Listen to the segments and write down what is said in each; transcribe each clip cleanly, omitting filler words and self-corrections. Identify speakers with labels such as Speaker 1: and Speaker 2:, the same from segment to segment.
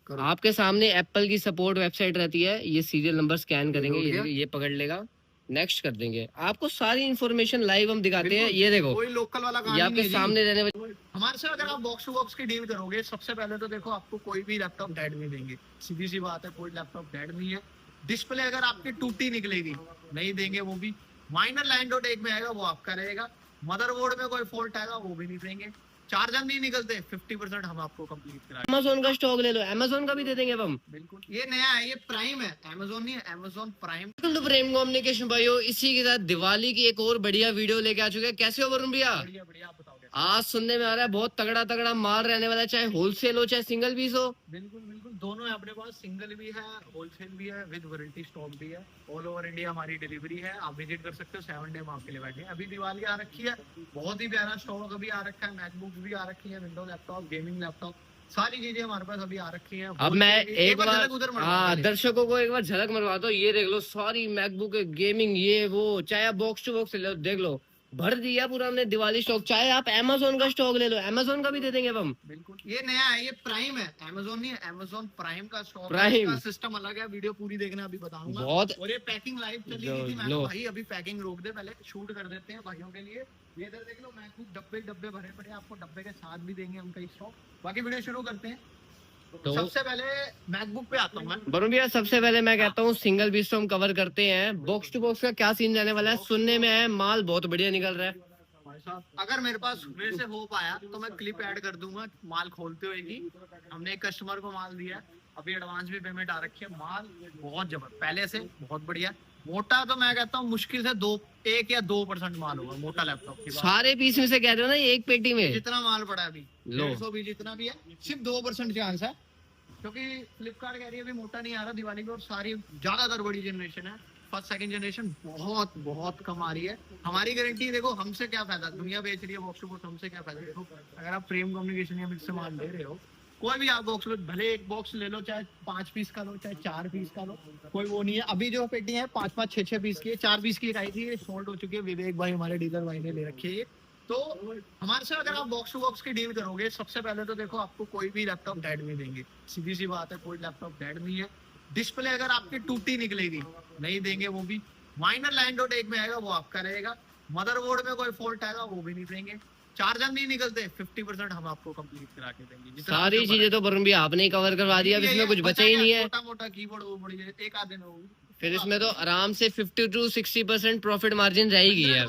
Speaker 1: आपके सामने एप्पल की सपोर्ट वेबसाइट रहती है, ये सीरियल नंबर स्कैन करेंगे, ये पकड़ लेगा, नेक्स्ट कर देंगे। आपको सारी इन्फॉर्मेशन लाइव हम दिखाते हैं। ये देखो
Speaker 2: कोई लोकल वाला काम
Speaker 1: ये आपके सामने रहने वाले।
Speaker 2: हमारे से अगर आप बॉक्स टू बॉक्स की डील करोगे, सबसे पहले तो देखो आपको कोई भी लैपटॉप डेड नहीं देंगे, सीधी सी बात है, कोई लैपटॉप डेड नहीं है। डिस्प्ले अगर आपकी टूटी निकलेगी नहीं देंगे, वो भी माइनर लाइन डॉट एक में आएगा वो आपका रहेगा। मदरबोर्ड में कोई फॉल्ट आएगा वो भी नहीं देंगे। चार्जर नहीं निकलते 50% हम आपको कंप्लीट कराएंगे।
Speaker 1: अमेज़न का स्टॉक ले लो, अमेज़न का भी दे देंगे हम।
Speaker 2: बिल्कुल, ये नया है, ये प्राइम है, अमेज़न नहीं है, अमेज़न प्राइम।
Speaker 1: तो प्रेम कम्युनिकेशन भाइयों, इसी के साथ दिवाली की एक और बढ़िया वीडियो लेके आ चुके हैं। कैसे हो वरुण भैया?
Speaker 2: बढ़िया बढ़िया, आप बताओ।
Speaker 1: आज सुनने में आ रहा है बहुत तगड़ा तगड़ा माल रहने वाला है, चाहे होलसेल हो चाहे सिंगल पीस हो।
Speaker 2: बिल्कुल बिल्कुल, दोनों है अपने पास, सिंगल भी है, होलसेल भी है, विद वारंटी स्टॉक भी है। ऑल ओवर इंडिया हमारी डिलीवरी है, आप विजिट कर सकते हो। 7 डे हम आपके लिए बैठे हैं। अभी दिवाली आ रखी है, बहुत ही प्यारा स्टॉक अभी आ रखा है। मैकबुक भी आ रखी है, विंडो लैपटॉप, गेमिंग लैपटॉप, सारी चीजें हमारे पास अभी आ रखी है।
Speaker 1: अब मैं एक बार दर्शकों को एक बार झलक मरवा दो। ये देख लो सारी मैकबुक गेमिंग, ये वो, चाहे आप बॉक्स टू बॉक्स ले लो, देख लो भर दिया पूरा हमने दिवाली स्टॉक। चाहे आप अमेज़न का स्टॉक ले लो, अमेज़न का भी दे देंगे हम।
Speaker 2: बिल्कुल, ये नया है, ये प्राइम है, अमेज़न नहीं है, अमेज़न प्राइम का स्टॉक।
Speaker 1: प्राइम
Speaker 2: का सिस्टम अलग है, वीडियो पूरी देखना, अभी बताऊंगा।
Speaker 1: बहुत।
Speaker 2: और ये पैकिंग लाइव चली गई थी, मैं भाई अभी पैकिंग रोक दे, पहले शूट कर देते हैं भाइयों के लिए। ये इधर देख लो, मैकबुक डब्बे डब्बे भरे पड़े, आपको डब्बे के साथ भी देंगे हम कई स्टॉक। बाकी वीडियो शुरू करते हैं। तो सबसे पहले मैकबुक पे आता हूँ मैं।
Speaker 1: वरुण भैया, सबसे पहले मैं कहता हूँ सिंगल पीस तो हम कवर करते हैं। बॉक्स टू बॉक्स का क्या सीन रहने वाला है? सुनने में है माल बहुत बढ़िया निकल रहा है।
Speaker 2: अगर मेरे पास मेरे से हो पाया तो मैं क्लिप ऐड कर दूंगा माल खोलते हुए की। हमने एक कस्टमर को माल दिया, अभी एडवांस भी पेमेंट आ रखी है। माल बहुत जबरदस्त, पहले से बहुत बढ़िया। मोटा तो मैं कहता हूँ मुश्किल से 1 या 2% माल होगा मोटा लैपटॉप की।
Speaker 1: सारे पीस में से कह रहे हो ना, एक पेटी में
Speaker 2: जितना माल पड़ा है अभी 150 भी जितना भी है, सिर्फ 2% चांस है, क्योंकि फ्लिपकार्ट कह रही है अभी मोटा नहीं आ रहा दिवाली को। और सारी ज्यादातर बड़ी जनरेशन है, फर्स्ट सेकंड जनरेशन बहुत बहुत कम आ रही है। हमारी गारंटी देखो, हमसे क्या फायदा, दुनिया बेच रही है बॉक्स टू बॉक्स, हमसे क्या फायदा। देखो अगर आप प्रेम कम्युनिकेशन या मुझसे माल ले रहे हो, कोई भी आप बॉक्स लो, भले एक बॉक्स ले लो, चाहे 5 पीस का लो, चाहे 4 पीस का लो, कोई वो नहीं है। अभी जो पेटी है 5-5, 6-6 पीस की है, 4 पीस की आई थी, ये सोल्ड हो चुकी है। विवेक भाई हमारे डीलर भाई ने ले रखी है। तो हमारे से अगर आप बॉक्स टू बॉक्स की डील करोगे, सबसे पहले तो देखो आपको कोई भी लैपटॉप डेड नहीं देंगे, सीधी सी बात है, कोई लैपटॉप डेड नहीं है। डिस्प्ले अगर आपकी टूटी निकलेगी नहीं देंगे, वो भी माइनर लाइन डॉट एक में आएगा वो आपका रहेगा। मदरबोर्ड में कोई फॉल्ट आएगा वो भी नहीं देंगे। चार्जर नहीं निकलते 50% हम आपको कंप्लीट करा के देंगे।
Speaker 1: सारी चीजें तो वरुण भैया आपने ही कवर करवा दिया, इसमें कुछ बचा ही नहीं है।
Speaker 2: मोटा मोटा कीबोर्ड वो बड़ी एक आधे में होगी,
Speaker 1: फिर इसमें तो आराम से 50 to 60% प्रॉफिट मार्जिन रहेगी यार,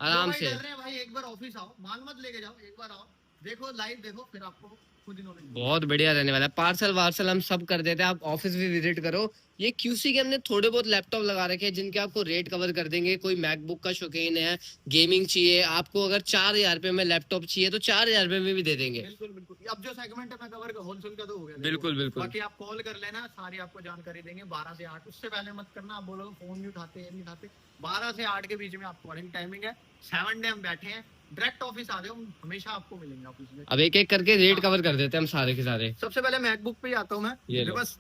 Speaker 1: आराम से।
Speaker 2: भाई एक बार ऑफिस आओ, माल मत लेके जाओ, एक बार आओ, देखो लाइव देखो, फिर आपको खुद ही नॉलेज। बहुत
Speaker 1: बढ़िया रहने वाला है। पार्सल वार्सल हम सब कर देते हैं, आप ऑफिस भी विजिट करो। ये क्यूसी के हमने थोड़े बहुत लैपटॉप लगा रखे हैं जिनके आपको रेट कवर कर देंगे। कोई मैकबुक का शौकीन है, गेमिंग चाहिए आपको, अगर 4000 रुपए में लैपटॉप चाहिए तो 4000 रुपए में भी दे देंगे।
Speaker 2: बिल्कुल बिल्कुल, अब जो सेगमेंट है मैं कवर होलसेल का तो हो गया।
Speaker 1: बिल्कुल बिल्कुल,
Speaker 2: बाकी आप कॉल कर लेना, सारी आपको जानकारी देंगे। 12 से 8, उससे पहले मत करना। आप बोलोगे फोन नहीं उठाते, ये नहीं उठाते। 12 से 8 के बीच में आपको अर्निंग टाइमिंग है। 7 डे हम बैठे हैं, डायरेक्ट ऑफिस आ जाओ, हमेशा आपको मिलेंगे ऑफिस में। अब
Speaker 1: एक एक करके रेट कवर कर देते हैं हम सारे के सारे।
Speaker 2: सबसे पहले मैकबुक पे ही आता हूँ मैं। मेरे पास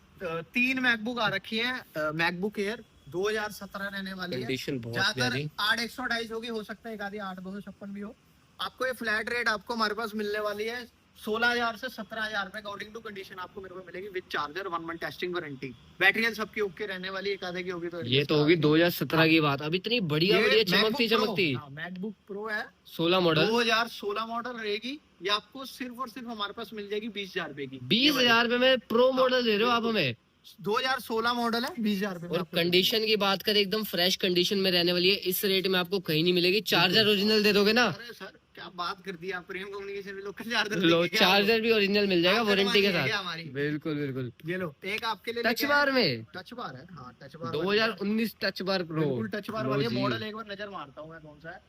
Speaker 2: 3 मैकबुक आ रखी है। मैकबुक एयर 2017 रहने वाली है, ज्यादातर 8/128 होगी, हो सकता है एक आधी 8/256 भी हो। आपको ये फ्लैट रेट आपको हमारे पास मिलने वाली है 16,000 से 17,000 रुपए, अकॉर्डिंग टू कंडीशन आपको मेरे को मिलेगी, with charger, 1 month testing warranty. Battery सबकी ओके रहने वाली, एक आधे की होगी तो ये तो होगी 2017 की बात। अब इतनी बढ़िया चमकती मैकबुक प्रो है, 16 मॉडल, 2016 मॉडल रहेगी। ये आपको सिर्फ और सिर्फ हमारे पास मिल जाएगी 20,000 रुपए की।
Speaker 1: 20,000 रुपए में प्रो मॉडल दे रहे हो आप हमें?
Speaker 2: 2016 मॉडल है, 20,000 रुपए।
Speaker 1: और कंडीशन की बात करें, एकदम फ्रेश कंडीशन में रहने वाली है। इस रेट में आपको कहीं नहीं मिलेगी। चार्जर ओरिजिनल दे दोगे ना?
Speaker 2: अरे सर क्या बात कर दी आप, प्रेम कम्युनिकेशन में लोकल चार्जर
Speaker 1: लो, चार्जर भी ओरिजिनल मिल जाएगा वारंटी के साथ। बिल्कुल बिल्कुल,
Speaker 2: ये लो एक आपके लिए।
Speaker 1: टच बार में,
Speaker 2: टच बार है, हाँ touch bar
Speaker 1: 2019 touch bar pro,
Speaker 2: बिल्कुल टच बार वाली मॉडल। एक बार नजर मारता हूँ मैं कौन सा है।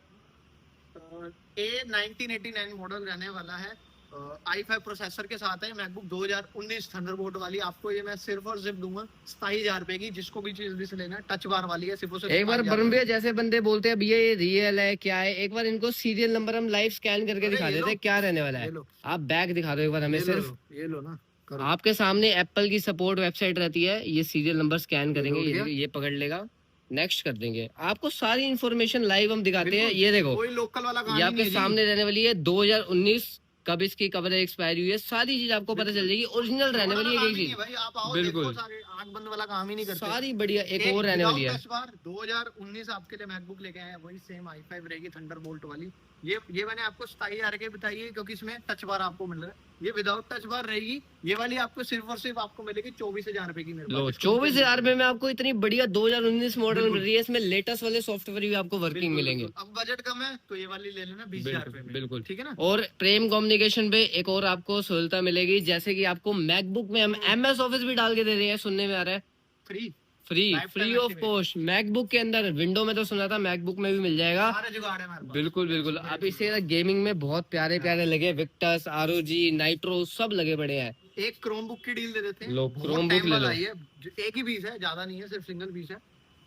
Speaker 2: A1989 मॉडल रहने वाला है, i5 प्रोसेसर के साथ है। मैकबुक 2019 थंडरबोल्ट वाली। आपको ये मैं सिर्फ और सिर्फ दूंगा 27,000 रुपए की, जिसको भी चीज से लेना है। टच बार वाली है, सिर्फ और सिर्फ। एक बार वरुण भैया, जैसे बंदे बोलते हैं भैया ये रियल है क्या है, एक बार इनको सीरियल नंबर हम लाइव स्कैन करके दिखा देते हैं क्या रहने वाला है। आप बैक दिखा दो एक बार हमें सिर्फ। ये लो ना,
Speaker 1: आपके सामने एप्पल की सपोर्ट वेबसाइट रहती है, ये सीरियल नंबर स्कैन करेंगे, ये पकड़ लेगा, नेक्स्ट कर देंगे। आपको सारी इन्फॉर्मेशन लाइव हम दिखाते हैं। ये देखो
Speaker 2: कोई लोकल वाला काम
Speaker 1: ये आपके सामने रहने वाली है 2019 कब इसकी कवरेज एक्सपायरी हुई है, सारी चीज आपको पता चल जाएगी। ओरिजिनल रहने वाली है
Speaker 2: काम
Speaker 1: एक
Speaker 2: ही नहीं
Speaker 1: चीज,
Speaker 2: भाई, आप आओ
Speaker 1: बिल्कुल।
Speaker 2: देखो, सारे आंख बंद वाला काम ही नहीं करते।
Speaker 1: सारी बढ़िया। एक और रहने वाली है,
Speaker 2: 2019 आपके लिए मैकबुक लेके आए हैं, वही सेम i5 रहेगी थंडरबोल्ट वाली। ये मैंने आपको 27,000 की बताई है क्योंकि इसमें टच बार आपको मिल रहा है, ये विदाउट टच बार रहेगी। ये वाली आपको सिर्फ और सिर्फ आपको मिलेगी 24,000 रुपए की। मेरे
Speaker 1: लो
Speaker 2: पास
Speaker 1: 24,000 रुपए में आपको इतनी बढ़िया 2019 मॉडल
Speaker 2: बिल्कुल।
Speaker 1: मिल रही है। इसमें लेटेस्ट वाले सॉफ्टवेयर भी आपको वर्किंग मिलेंगे।
Speaker 2: अब बजट कम है तो ये वाली ले लेना 20,000 रुपए में,
Speaker 1: बिल्कुल।
Speaker 2: ठीक है ना।
Speaker 1: और प्रेम कम्युनिकेशन पे एक और आपको सहूलता मिलेगी, जैसे कि आपको मैकबुक में हम MS ऑफिस भी डाल के दे रहे हैं, सुनने में आ रहा है।
Speaker 2: Free
Speaker 1: free
Speaker 2: Lifetime
Speaker 1: free of
Speaker 2: activate।
Speaker 1: Cost MacBook के अंदर। विंडो में तो सुना था, मैकबुक में भी मिल जाएगा।
Speaker 2: सारे जुगाड़ है हमारे पास।
Speaker 1: बिल्कुल बिल्कुल। अब इसे गेमिंग में बहुत प्यारे प्यारे लगे, विक्टस, ROG, नाइट्रो सब लगे पड़े हैं।
Speaker 2: एक क्रोम बुक की डील दे देते हैं।
Speaker 1: लो,
Speaker 2: बहुत
Speaker 1: Chromebook
Speaker 2: टाइम
Speaker 1: ले
Speaker 2: बाद
Speaker 1: लो।
Speaker 2: आई है, एक ही पीस है, ज्यादा नहीं है, सिर्फ सिंगल पीस है।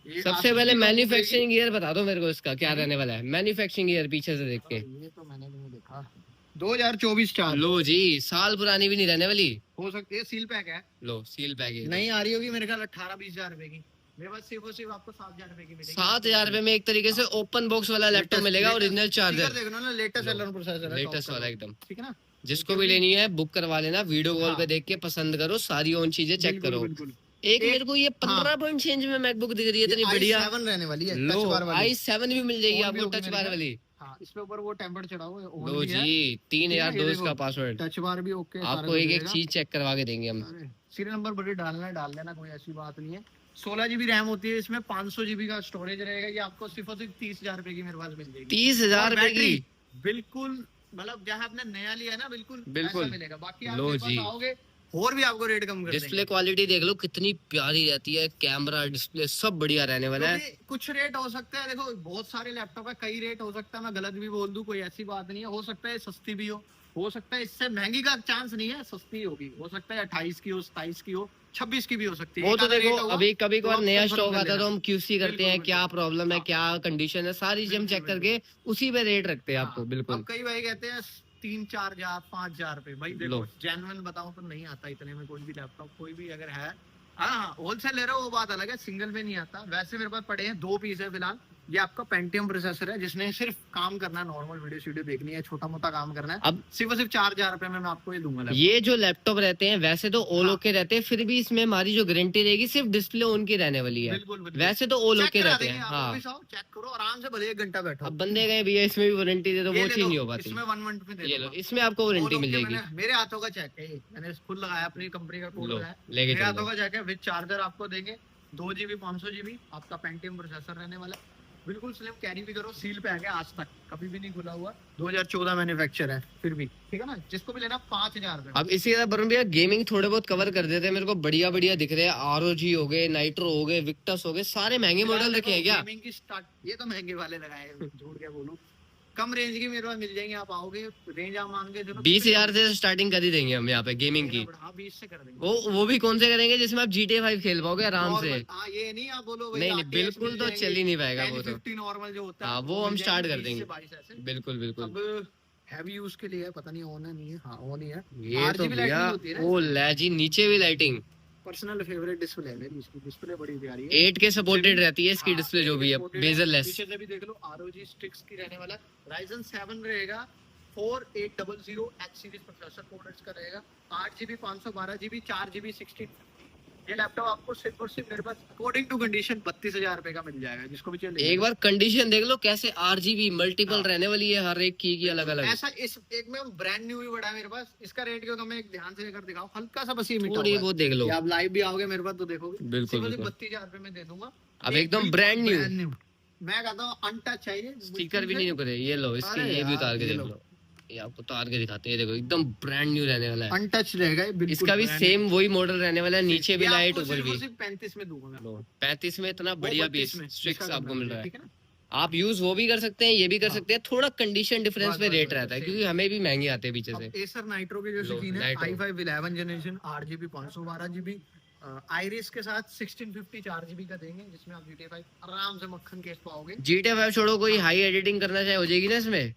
Speaker 2: ये
Speaker 1: सबसे
Speaker 2: Asus
Speaker 1: पहले
Speaker 2: की
Speaker 1: मैन्युफैक्चरिंग ईयर बता दो मेरे को, इसका क्या रहने वाला है। मैन्युफैक्चरिंग ईयर पीछे से देख के।
Speaker 2: ये तो मैंने नहीं देखा। 2024 चार
Speaker 1: लो जी, साल पुरानी भी नहीं रहने वाली।
Speaker 2: हो सकती है, सील पैक है।
Speaker 1: लो सील पैक है।
Speaker 2: नहीं आ रही होगी मेरे ख्याल 18-20,000 रुपए की। मेरे पास सिर्फ और सिर्फ आपको 7,000 रुपए की मिलेगी।
Speaker 1: 7,000 रुपए में एक तरीके से ओपन बॉक्स वाला लैपटॉप मिलेगा, ओरिजिनल चार्जर,
Speaker 2: देखो ना, लेटेस्ट एलन प्रोसेसर है,
Speaker 1: लेटेस्ट वाला एकदम।
Speaker 2: ठीक है ना।
Speaker 1: जिसको भी लेनी है बुक करवा लेना, वीडियो कॉल
Speaker 2: हाँ।
Speaker 1: पे देख के पसंद करो, सारी ऑन चीजें चेक
Speaker 2: बिल्कुल,
Speaker 1: करो।
Speaker 2: बिल्कुल।
Speaker 1: एक मेरे को ये 15 पॉइंट चेंज में मैकबुक दिख रही है, इतनी बढ़िया।
Speaker 2: i7 रहने वाली है,
Speaker 1: लो
Speaker 2: टच बार वाली।
Speaker 1: i7 भी मिल जाएगी
Speaker 2: On भी
Speaker 1: आपको,
Speaker 2: होगी
Speaker 1: टच
Speaker 2: मेरे
Speaker 1: बार
Speaker 2: ख्याल।
Speaker 1: वाली।
Speaker 2: हाँ, इसके ऊपर वो टेम्पर चढ़ा हुआ है, on
Speaker 1: लो
Speaker 2: भी है।
Speaker 1: जी, 3002 इसका पासवर्ड।
Speaker 2: टच बार भी ओके।
Speaker 1: आपको एक एक चीज चेक करवा के देंगे हम।
Speaker 2: सीरियल नंबर बड़े डालना है, डाल देना, कोई ऐसी बात नहीं है। 16 GB रैम होती है इसमें, 500 GB का स्टोरेज रहेगा। ये आपको सिर्फ और सिर्फ 30,000 रुपए की मेरे पास मिल जाएगी।
Speaker 1: 30,000 रुपए की,
Speaker 2: बिल्कुल, मतलब जहाँ आपने नया लिया है ना, बिल्कुल
Speaker 1: बिल्कुल।
Speaker 2: ऐसा मिलेगा। बाकी आप
Speaker 1: लो
Speaker 2: मेरे पास
Speaker 1: जी।
Speaker 2: आओगे और भी आपको रेट कम कर
Speaker 1: डिस्प्ले क्वालिटी देख लो कितनी प्यारी रहती है, कैमरा डिस्प्ले सब बढ़िया रहने वाला है।
Speaker 2: क्योंकि कुछ रेट हो सकता है, देखो बहुत सारे लैपटॉप का कई रेट हो सकता है, मैं गलत भी बोल दूं, कोई ऐसी बात नहीं है। हो सकता है सस्ती भी हो सकता है इससे महंगी का चांस नहीं है, सस्ती होगी। हो सकता है 28 की हो, 27 की हो, 26 की भी हो सकती है।
Speaker 1: वो तो
Speaker 2: एक आधा
Speaker 1: देखो
Speaker 2: रेट होगा,
Speaker 1: अभी कभी
Speaker 2: तो
Speaker 1: कभार
Speaker 2: आप
Speaker 1: नया
Speaker 2: confirm
Speaker 1: स्टॉक
Speaker 2: कर
Speaker 1: आता है तो
Speaker 2: लेना।
Speaker 1: हम QC करते हैं,
Speaker 2: बिल्कुल,
Speaker 1: क्या
Speaker 2: बिल्कुल।
Speaker 1: प्रॉब्लम है,
Speaker 2: हाँ।
Speaker 1: क्या कंडीशन है, सारी चीज हम चेक करके उसी पे रेट रखते हैं आपको।
Speaker 2: हाँ,
Speaker 1: बिल्कुल।
Speaker 2: अब कई भाई कहते हैं 3-4 हजार 5,000 रुपए, भाई देखो
Speaker 1: लो।
Speaker 2: जेन्युइन बताऊं तो नहीं आता इतने में कोई भी लैपटॉप, कोई भी अगर है। हाँ, होलसेल ले रहे हो वो बात अलग है, सिंगल में नहीं आता। वैसे मेरे पास पड़े हैं 2 पीस है फिलहाल। ये आपका पेंटियम प्रोसेसर है, जिसने सिर्फ काम करना है, नॉर्मल वीडियो देखनी है, छोटा मोटा काम करना है।
Speaker 1: अब
Speaker 2: सिर्फ और सिर्फ 4,000 रुपए में मैं आपको ये दूंगा laptop।
Speaker 1: ये जो लैपटॉप रहते हैं वैसे तो ऑल
Speaker 2: हाँ।
Speaker 1: ओके रहते हैं, फिर भी इसमें हमारी जो गारंटी रहेगी सिर्फ डिस्प्ले ऑन की रहने वाली है।
Speaker 2: बिल्कुल, बिल्कुल।
Speaker 1: वैसे तो ऑल
Speaker 2: चेक
Speaker 1: ओके
Speaker 2: करा
Speaker 1: रहते
Speaker 2: देंगे
Speaker 1: हैं।
Speaker 2: आप,
Speaker 1: हाँ,
Speaker 2: ऑफिस आओ, चेक करो आराम से, भले 1 घंटा बैठो।
Speaker 1: अब बंदे गए भैया इसमें भी वारंटी दे दो,
Speaker 2: ये
Speaker 1: वो
Speaker 2: ले
Speaker 1: चीज
Speaker 2: लो,
Speaker 1: नहीं हो पाती।
Speaker 2: इसमें 1 मंथ में दे
Speaker 1: ये लो,
Speaker 2: दूंगा।
Speaker 1: इसमें आपको वारंटी मिल जाएगी।
Speaker 2: मेरे हाथों का चेक है ये, मैंने खुद लगाया, अपनी कंपनी का कोड
Speaker 1: लो,
Speaker 2: लगाया।
Speaker 1: लेके
Speaker 2: मेरे
Speaker 1: चलो।
Speaker 2: हाथों का चेक है, विद चार्जर आपको देंगे। 2 GB 500 GB आपका पेंटियम प्रोसेसर रहने वाला है। बिल्कुल स्लिम, कैरी भी करो, सील पैक है, आज तक कभी भी नहीं खुला हुआ। 2014 मैन्युफैक्चर है फिर भी, ठीक है ना। जिसको भी लेना 5,000 रुपए।
Speaker 1: अब इसी तरह वरुण भैया गेमिंग थोड़े बहुत कवर कर देते हैं, मेरे को बढ़िया बढ़िया दिख रहे हैं। ROG हो गए, नाइट्रो हो गए, विक्टस हो गए, सारे महंगे मॉडल रखे हैं क्या?
Speaker 2: गेमिंग की स्टार्ट, ये तो महंगे वाले लगाए हैं, झूठ क्या बोलूं। कम रेंज की मेरे पास मिल जाएंगे, आप आओगे, रेंज आप मांगे
Speaker 1: 20,000 से स्टार्टिंग कर ही देंगे हम यहाँ पे गेमिंग की।
Speaker 2: हाँ, 20 से कर देंगे।
Speaker 1: वो भी कौन से करेंगे जिसमें आप GTA 5 खेल पाओगे आराम से।
Speaker 2: Normal, हाँ, ये नहीं आप बोलो
Speaker 1: नहीं नहीं, बिल्कुल तो चल ही नहीं पाएगा वो तो।
Speaker 2: 1050 नॉर्मल जो होता है,
Speaker 1: हाँ, वो हम
Speaker 2: मिल
Speaker 1: स्टार्ट
Speaker 2: जाएंगे
Speaker 1: कर
Speaker 2: 20 से
Speaker 1: देंगे।
Speaker 2: 22 ऐसे।
Speaker 1: बिल्कुल बिल्कुल।
Speaker 2: अब हैवी यूज के लिए है, पता नहीं ऑन है नहीं है। हाँ, ऑन ही है।
Speaker 1: ये तो
Speaker 2: RGB
Speaker 1: भैया
Speaker 2: लाइटिंग होती है ना,
Speaker 1: वो लैजी, नीचे भी लाइटिंग।
Speaker 2: पर्सनल फेवरेट डिस्प्ले है मेरी, इसकी डिस्प्ले बड़ी प्यारी है।
Speaker 1: 8K सपोर्टेड रहती है इसकी
Speaker 2: हाँ,
Speaker 1: डिस्प्ले जो भी है,
Speaker 2: supported
Speaker 1: बेजरलेस।
Speaker 2: पीछे से भी देख लो, ROG स्टिक्स की रहने वाला। Ryzen 7 रहेगा, 4800 H सीरीज प्रोसेसर कोड इसका रहेगा। 8GB 512GB 4GB 16। ये लैपटॉप आपको सिर्फ और सिर्फ मेरे पास अकॉर्डिंग टू कंडीशन 32,000 रुपए का मिल जाएगा, जिसको भी चाहिए।
Speaker 1: एक बार कंडीशन देख लो कैसे, RGB मल्टीपल
Speaker 2: हाँ।
Speaker 1: रहने वाली है, हर एक की अलग अलग।
Speaker 2: ऐसा इस एक में ब्रांड न्यू भी बड़ा है मेरे पास। इसका रेट क्यों कम है, एक ध्यान से लेकर दिखाओ, हल्का सा बस ये मिटा
Speaker 1: थोड़ी
Speaker 2: हुआ है।
Speaker 1: वो देख लो।
Speaker 2: ये आप लाइव भी आओगे मेरे पास तो देखोगे।
Speaker 1: बिल्कुल,
Speaker 2: सिर्फ
Speaker 1: बिल्कुल।
Speaker 2: 32,000 रुपए में दे दूंगा।
Speaker 1: अब एकदम brand new।
Speaker 2: मैं कहता हूँ अनटच चाहिए,
Speaker 1: स्टिकर भी नहीं करे। ये लो, इसके
Speaker 2: अरे
Speaker 1: ये भी
Speaker 2: यार,
Speaker 1: उतार के
Speaker 2: ये
Speaker 1: देख
Speaker 2: लो।
Speaker 1: लो, ये आपको उतार के दिखाते हैं, देखो एकदम ब्रांड न्यू रहने वाला है।
Speaker 2: अनटच रहेगा ये, बिल्कुल
Speaker 1: इसका भी
Speaker 2: brand
Speaker 1: सेम वही मॉडल रहने वाला है, नीचे भी
Speaker 2: ये
Speaker 1: लाइट,
Speaker 2: आपको
Speaker 1: ऊपर
Speaker 2: सिर्फ
Speaker 1: भी।
Speaker 2: और सिर्फ 35 में दूंगा मैं।
Speaker 1: लो, 35 में इतना
Speaker 2: वो
Speaker 1: बढ़िया
Speaker 2: 32
Speaker 1: पीस
Speaker 2: में,
Speaker 1: स्ट्रिक्स
Speaker 2: जिसका
Speaker 1: आपको
Speaker 2: कम
Speaker 1: मिल रहा है।
Speaker 2: ठीक है ना।
Speaker 1: आप यूज वो भी कर सकते हैं, ये भी कर
Speaker 2: हाँ।
Speaker 1: सकते हैं। थोड़ा कंडीशन डिफरेंस
Speaker 2: बस,
Speaker 1: पे
Speaker 2: बस,
Speaker 1: रेट
Speaker 2: बस,
Speaker 1: रहता है,
Speaker 2: same।
Speaker 1: क्योंकि हमें भी महंगे आते हैं पीछे से।
Speaker 2: अब Acer Nitro की जो
Speaker 1: लो,
Speaker 2: स्क्रीन है,
Speaker 1: Nitro।
Speaker 2: i5 11 generation 8GB 512GB iris के साथ 1650 4GB का देंगे, जिसमें आप GTA 5 आराम से मक्खन केस पाओगे।
Speaker 1: GTA 5 छोड़ो, कोई हाई एडिटिंग करना चाहे हो जाएगी ना इसमें।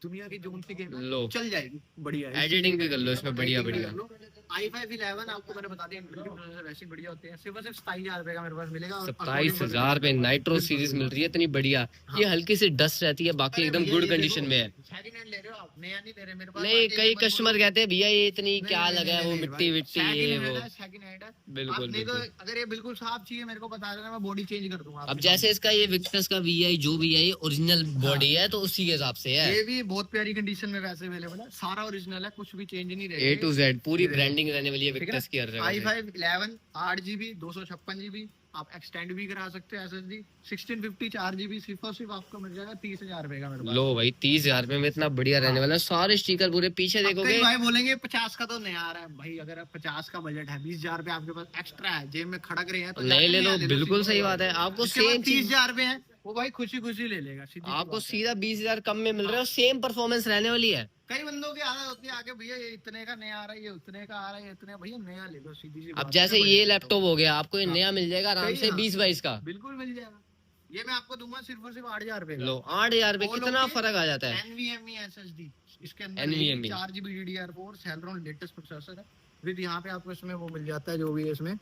Speaker 2: दुनिया की जोन सी गेम
Speaker 1: लो,
Speaker 2: चल जाएगी, बढ़िया है।
Speaker 1: एडिटिंग भी कर लो इसमें, बढ़िया
Speaker 2: Editing भी
Speaker 1: बढ़िया।
Speaker 2: कर लो। i5 11 आपको मैंने बता दिया इंटेल के प्रोसेसर वैसे ही बढ़िया होते हैं। सिर्फ और सिर्फ 27,000 का मेरे पास मिलेगा और
Speaker 1: 27,000 पे नाइट्रो सीरीज मिल रही है इतनी बढ़िया। ये हल्की सी डस्ट रहती है, बाकी एकदम गुड कंडीशन में है।
Speaker 2: सेकंड हैंड ले रहे हो आप, नया नहीं ले रहे मेरे पास।
Speaker 1: नहीं, कई कस्टमर कहते हैं भैया ये इतनी क्या लगा है, वो मिट्टी विट्टी ये वो।
Speaker 2: सेकंड हैंड है।
Speaker 1: बिल्कुल
Speaker 2: नहीं तो
Speaker 1: बिल्कुल।
Speaker 2: अगर ये बिल्कुल साफ चाहिए मेरे को बता देना, मैं बॉडी चेंज कर दूंगा।
Speaker 1: अब जैसे इसका ये विक्टस का VI जो भी है ये ओरिजिनल बॉडी है, तो उसी के हिसाब से है।
Speaker 2: ये भी बहुत प्यारी कंडीशन में वैसे अवेलेबल है, सारा ओरिजिनल है, कुछ भी चेंज नहीं
Speaker 1: A
Speaker 2: रहेगा।
Speaker 1: to Z पूरी ब्रांडिंग रहने वाली है विक्टस की हर जगह से।
Speaker 2: i5 11 8GB 256GB आप एक्सटेंड भी करा सकते हैं SSD 1650 4GB सिर्फ और सिर्फ आपको मिल जाएगा 30,000 रुपए का मेरे पास।
Speaker 1: लो भाई 30,000 रुपए में इतना बढ़िया रहने वाला है। सारे स्टिकर पूरे पीछे
Speaker 2: अब
Speaker 1: देखोगे।
Speaker 2: कई भाई बोलेंगे 50 का तो नया आ रहा है भाई, अगर आप 50 का बजट है 20,000 रुपए आपके पास एक्स्ट्रा है, जेब में खड़क रहे हैं तो
Speaker 1: नहीं ले लो,
Speaker 2: जाके
Speaker 1: बिल्कुल
Speaker 2: सीधे
Speaker 1: सही बात है। आपको
Speaker 2: जिसके पास
Speaker 1: सेम चीज
Speaker 2: 30,000 रुपए है वो भाई खुशी खुशी ले लेगा, सीधी सी
Speaker 1: आपको
Speaker 2: बात है।
Speaker 1: सीधा 20,000 कम में मिल रहा है और सेम परफॉर्मेंस रहने वाली है।
Speaker 2: कई बंदों की आदत होती है आके भैया ये इतने का नया आ रहा है, ये उतने का आ रहा है, ये इतने भैया नया ले लो, सीधी सी बात
Speaker 1: अब
Speaker 2: है।
Speaker 1: जैसे ये लैपटॉप हो गया, आपको ये नया मिल जाएगा आराम से
Speaker 2: हाँ।
Speaker 1: 20-22 का।
Speaker 2: बिल्कुल मिल जाएगा, ये मैं आपको दूंगा सिर्फ और सिर्फ 8,000 रुपए
Speaker 1: लो
Speaker 2: का।
Speaker 1: 8,000 रुपए,
Speaker 2: वो
Speaker 1: कितना
Speaker 2: लोग के
Speaker 1: फर्क आ जाता है।
Speaker 2: NVMe SSD इसके अंदर
Speaker 1: NVMe
Speaker 2: 4GB DDR4 Celeron latest processor है विद यहाँ पे आपको इसमें वो मिल जाता है जो भी है इसमें,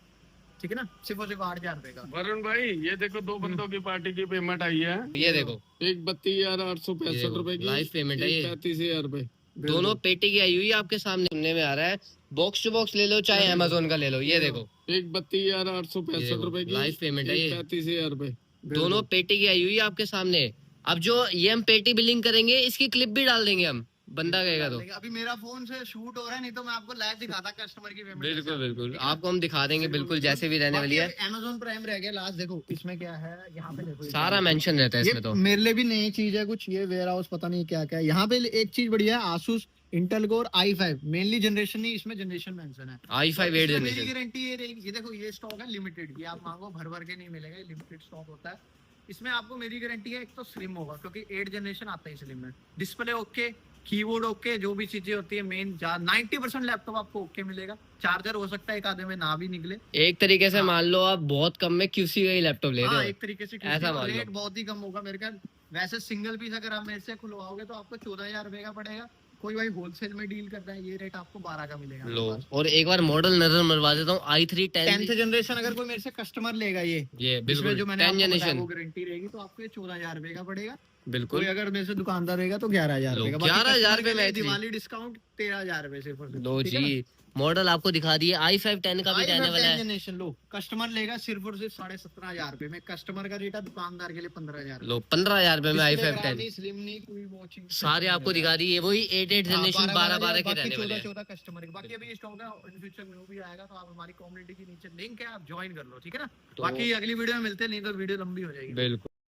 Speaker 2: ठीक है ना, सिर्फ और सिर्फ 8,000 रुपए का।
Speaker 3: वरुण भाई ये देखो 2 बंदों की पार्टी की पेमेंट आई है।
Speaker 1: ये देखो
Speaker 3: एक 32,865 रुपए की,
Speaker 1: लाइव पेमेंट है ये।
Speaker 3: 35,000 रुपए।
Speaker 1: दोनों पेटी की आई हुई है आपके सामने, सुनने में आ रहा है। बॉक्स टू बॉक्स ले लो चाहे अमेजोन का ले लो, ये देखो
Speaker 3: एक 32,865 रुपए की,
Speaker 1: लाइव पेमेंट है ये।
Speaker 3: 35,000 रुपए।
Speaker 1: दोनों पेटी की आई हुई है आपके सामने। अब जो ये हम पेटी बिलिंग करेंगे इसकी क्लिप भी डाल देंगे हम, बंदा कहेगा तो।
Speaker 2: अभी मेरा फोन से शूट हो रहा है, नहीं तो मैं आपको लाइव दिखाता कस्टमर की पेमेंट।
Speaker 1: बिल्कुल बिल्कुल, आपको हम दिखा देंगे बिल्कुल जैसे भी रहने वाली है।
Speaker 2: Amazon प्राइम रह गया लास्ट, देखो इसमें क्या है, यहाँ पे देखो
Speaker 1: सारा मेंशन रहता है इसमें तो।
Speaker 2: मेरे लिए भी नई चीज है कुछ, ये वेयर हाउस पता नहीं क्या क्या है। यहाँ पे एक चीज बढ़िया है, Asus Intel Core i5 mainly generation नहीं, इसमें जनरेशन मेंशन है।
Speaker 1: i5 8
Speaker 2: मेरी
Speaker 1: जनरेशन।
Speaker 2: गारंटी ये रहेगी, ये देखो ये स्टॉक है लिमिटेड, ये आप मांगो भर भर के नहीं मिलेगा, ये लिमिटेड स्टॉक होता है। इसमें आपको मेरी गारंटी है, एक तो स्लिम होगा क्योंकि 8 जनरेशन आता है स्लिम में, डिस्प्ले ओके, कीबोर्ड ओके, जो भी चीजें होती है मेन 90% लैपटॉप आपको ओके मिलेगा। चार्जर हो सकता है एक आधे में ना भी निकले।
Speaker 1: एक तरीके से
Speaker 2: हाँ।
Speaker 1: मान लो आप बहुत कम में QC का ही लैपटॉप ले
Speaker 2: हाँ,
Speaker 1: रहे हो।
Speaker 2: एक तरीके से
Speaker 1: ऐसा मान लो।
Speaker 2: रेट बहुत ही कम होगा मेरे ख्याल। वैसे सिंगल पीस अगर आप मेरे से खुलवाओगे तो आपको 14,000 रुपए का पड़ेगा। कोई भाई होलसेल में डील करता है, ये रेट आपको 12 का मिलेगा।
Speaker 1: लो, और एक बार मॉडल नजर मरवा देता हूँ, i3
Speaker 2: 10th जनरेशन अगर कोई मेरे से कस्टमर लेगा ये
Speaker 1: बिल्कुल
Speaker 2: जो मैंने
Speaker 1: 10
Speaker 2: आपको बताया
Speaker 1: जनरेशन
Speaker 2: वो गारंटी रहेगी, तो आपको ये 14,000 रुपए का पड़ेगा।
Speaker 1: बिल्कुल।
Speaker 2: कोई अगर मेरे से दुकानदार रहेगा तो 11,000 रुपए का।
Speaker 1: 11,000 रुपए में
Speaker 2: दिवाली डिस्काउंट 13,000 रुपए सिर्फ और सिर्फ।
Speaker 1: लो
Speaker 2: ठीक है
Speaker 1: जी, मॉडल आपको दिखा दिए। i5 10 का भी रहने वाला है।
Speaker 2: जनरेशन लो, कस्टमर लेगा सिर्फ और सिर्फ 17,500 रुपए में, कस्टमर का रेट है, दुकानदार के लिए 15,000।
Speaker 1: लो 15,000 रुपए में i5 10
Speaker 2: स्लिम नहीं कोई वॉचिंग
Speaker 1: सारे आपको दिखा दिए। वही 8 जनरेशन 12 के रहने वाले हैं।
Speaker 2: 14 कस्टमर के। बाकी अभी स्टॉक है, इन फ्यूचर में वो भी आएगा, तो आप हमारी कम्युनिटी के नीचे लिंक है, आप ज्वाइन कर लो, ठीक है ना।
Speaker 1: तो-
Speaker 2: बाकी अगली वीडियो में मिलते हैं, नहीं तो वीडियो लंबी हो जाएगी।
Speaker 1: बिल्कुल।